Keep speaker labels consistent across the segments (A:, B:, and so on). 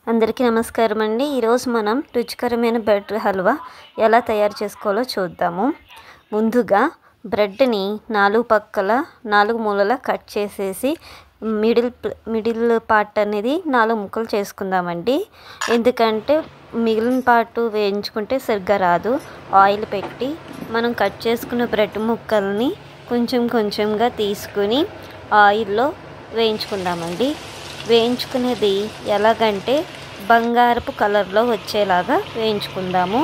A: అందరికీ నమస్కారం అండి. ఈరోజు మనం రుచికరమైన బ్రెడ్ హల్వా ఎలా తయారు చేసుకోవాలో చూద్దాము. ముందుగా బ్రెడ్ని 4 పక్కల 4 మూలల కట్ చేసేసి మిడిల్ పార్ట్ అనేది 4 ముక్కలు చేసుకుందామండి. ఎందుకంటే మిగిలిన పార్ట్ వేయించుకుంటే సరిగ్గా రాదు. ఆయిల్ పెట్టి మనం కట్ చేసుకున్న బ్రెడ్ ముక్కల్ని కొంచెం కొంచెంగా తీసుకుని ఆయిల్లో వేయించుకుందామండి. వేయించుకునేది ఎలాగంటే బంగారపు కలర్లో వచ్చేలాగా వేయించుకుందాము.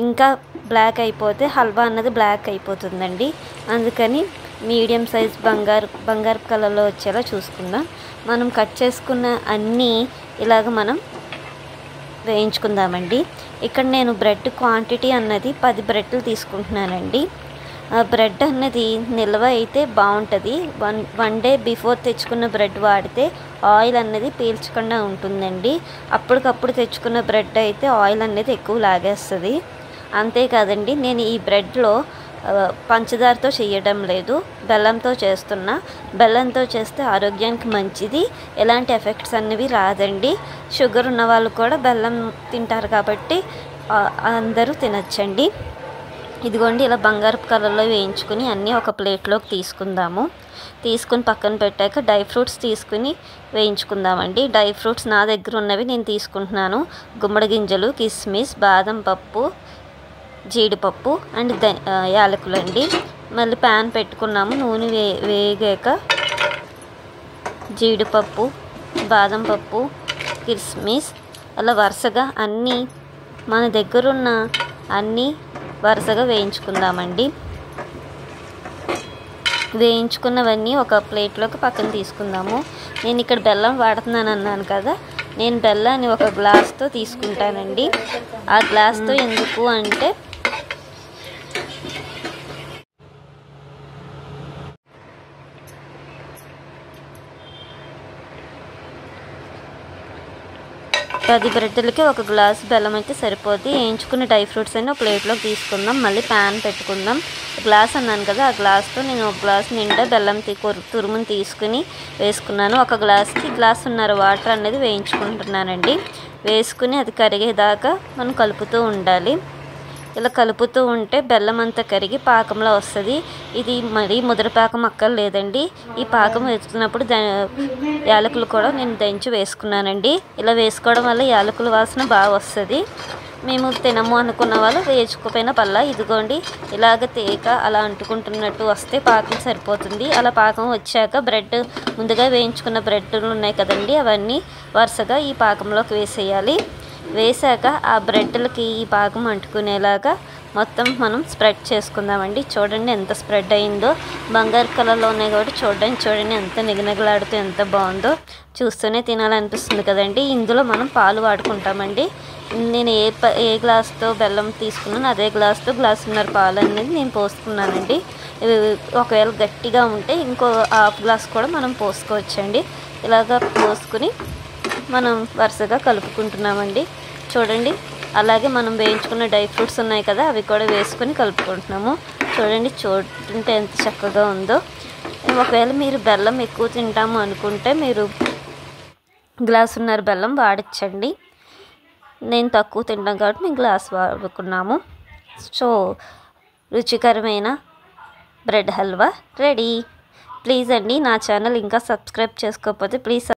A: ఇంకా బ్లాక్ అయిపోతే హల్వా అన్నది బ్లాక్ అయిపోతుందండి. అందుకని మీడియం సైజ్ బంగారపు కలర్లో వచ్చేలా చూసుకుందాం. మనం కట్ చేసుకున్న అన్నీ ఇలాగ మనం వేయించుకుందామండి. ఇక్కడ నేను బ్రెడ్ క్వాంటిటీ అన్నది 10 బ్రెడ్లు తీసుకుంటున్నానండి. బ్రెడ్ అన్నది నిల్వ అయితే బాగుంటుంది. వన్ డే బిఫోర్ తెచ్చుకున్న బ్రెడ్ వాడితే ఆయిల్ అన్నది పీల్చకుండా ఉంటుందండి. అప్పటికప్పుడు తెచ్చుకున్న బ్రెడ్ అయితే ఆయిల్ అనేది ఎక్కువ లాగేస్తుంది. అంతేకాదండి, నేను ఈ బ్రెడ్లో పంచదారతో చేయడం లేదు, బెల్లంతో చేస్తున్నా. బెల్లంతో చేస్తే ఆరోగ్యానికి మంచిది, ఎలాంటి ఎఫెక్ట్స్ అనేవి రాదండి. షుగర్ ఉన్న వాళ్ళు కూడా బెల్లం తింటారు కాబట్టి అందరూ తినచ్చండి. ఇదిగోండి, ఇలా బంగారపు కలర్లో వేయించుకుని అన్నీ ఒక ప్లేట్లోకి తీసుకుందాము. తీసుకుని పక్కన పెట్టాక డ్రై ఫ్రూట్స్ తీసుకుని వేయించుకుందామండి. డ్రై ఫ్రూట్స్ నా దగ్గర ఉన్నవి నేను తీసుకుంటున్నాను. గుమ్మడి గింజలు, కిస్మిస్, బాదం పప్పు, జీడిపప్పు అండ్ యాలకులు అండి. మళ్ళీ ప్యాన్ పెట్టుకున్నాము. నూనె వేగాక జీడిపప్పు, బాదం పప్పు, కిస్మిస్ అలా వరుసగా అన్నీ మన దగ్గరున్న అన్నీ వరుసగా వేయించుకుందామండి. వేయించుకున్నవన్నీ ఒక ప్లేట్లోకి పక్కన తీసుకుందాము. నేను ఇక్కడ బెల్లం వాడుతున్నాను అన్నాను కదా, నేను బెల్లాన్ని ఒక గ్లాస్తో తీసుకుంటానండి. ఆ గ్లాస్తో ఎందుకు అంటే పది బ్రెడ్లకి ఒక గ్లాస్ బెల్లం అయితే సరిపోద్ది. వేయించుకున్న డ్రై ఫ్రూట్స్ అన్ని ఒక ప్లేట్లోకి తీసుకుందాం. మళ్ళీ ప్యాన్ పెట్టుకుందాం. గ్లాస్ అన్నాను కదా, ఆ గ్లాస్తో నేను ఒక గ్లాస్ నిండా బెల్లం తురుముని తీసుకుని వేసుకున్నాను. ఒక గ్లాస్కి గ్లాసున్నర వాటర్ అనేది వేయించుకుంటున్నానండి. వేసుకుని అది కరిగేదాకా మనం కలుపుతూ ఉండాలి. ఇలా కలుపుతూ ఉంటే బెల్లం అంతా కరిగి పాకంలో వస్తుంది. ఇది మరీ ముద్ర పాకం అక్కర్లేదండి. ఈ పాకం వేసుకున్నప్పుడు యాలకులు కూడా నేను దంచి వేసుకున్నానండి. ఇలా వేసుకోవడం వల్ల యాలకుల వాసన బాగా వస్తుంది. మేము తినము అనుకున్న వాళ్ళు వేసుకోపోయినా పర్లా. ఇదిగోండి, ఇలాగ తేక అలా అంటుకుంటున్నట్టు వస్తే పాకం సరిపోతుంది. అలా పాకం వచ్చాక బ్రెడ్ ముందుగా వేయించుకున్న బ్రెడ్లు ఉన్నాయి కదండి, అవన్నీ వరుసగా ఈ పాకంలోకి వేసేయాలి. వేసాక ఆ బ్రెడ్లకి ఈ పాకం అంటుకునేలాగా మొత్తం మనం స్ప్రెడ్ చేసుకుందామండి. చూడండి ఎంత స్ప్రెడ్ అయిందో. బంగారు కలర్లో ఉన్నాయి కాబట్టి చూడండి ఎంత నిగనిగలాడుతూ ఎంత బాగుందో. చూస్తూనే తినాలనిపిస్తుంది కదండి. ఇందులో మనం పాలు వాడుకుంటామండి. నేను ఏ గ్లాస్తో బెల్లం తీసుకున్నాను అదే గ్లాస్తో గ్లాసున్నర పాలు అనేది నేను పోసుకున్నానండి. ఒకవేళ గట్టిగా ఉంటే ఇంకో హాఫ్ గ్లాస్ కూడా మనం పోసుకోవచ్చండి. ఇలాగా పోసుకుని మనం వరుసగా కలుపుకుంటున్నామండి. చూడండి, అలాగే మనం వేయించుకున్న డ్రై ఫ్రూట్స్ ఉన్నాయి కదా, అవి కూడా వేసుకొని కలుపుకుంటున్నాము. చూడండి ఎంత చక్కగా ఉందో. ఒకవేళ మీరు బెల్లం ఎక్కువ తింటాము అనుకుంటే మీరు గ్లాసున్నర బెల్లం వాడచ్చండి. నేను తక్కువ తింటాం కాబట్టి మేము గ్లాస్ వాడుకున్నాము. సో రుచికరమైన బ్రెడ్ హల్వా రెడీ. ప్లీజ్ అండి, నా ఛానల్ ఇంకా సబ్స్క్రైబ్ చేసుకోకపోతే ప్లీజ్